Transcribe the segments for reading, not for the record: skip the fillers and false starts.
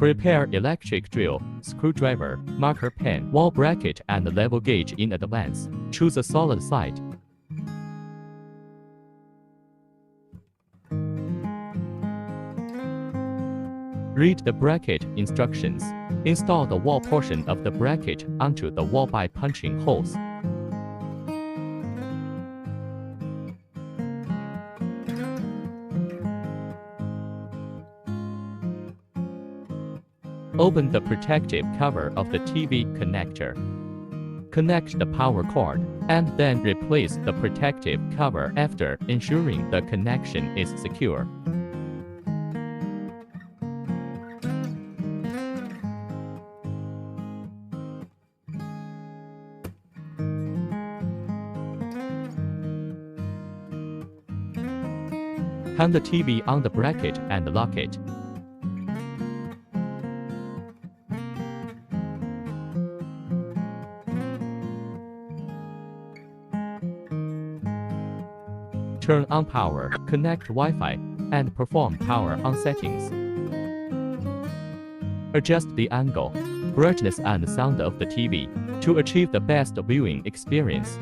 Prepare electric drill, screwdriver, marker pen, wall bracket and level gauge in advance. Choose a solid side. Read the bracket instructions. Install the wall portion of the bracket onto the wall by punching holes. Open the protective cover of the TV connector. Connect the power cord, and then replace the protective cover after ensuring the connection is secure. Hang the TV on the bracket and lock it. Turn on power, connect Wi-Fi, and perform power on settings. Adjust the angle, brightness and sound of the TV to achieve the best viewing experience.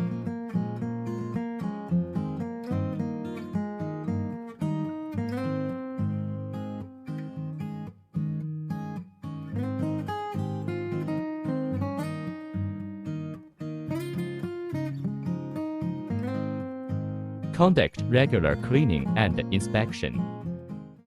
Conduct regular cleaning and inspection.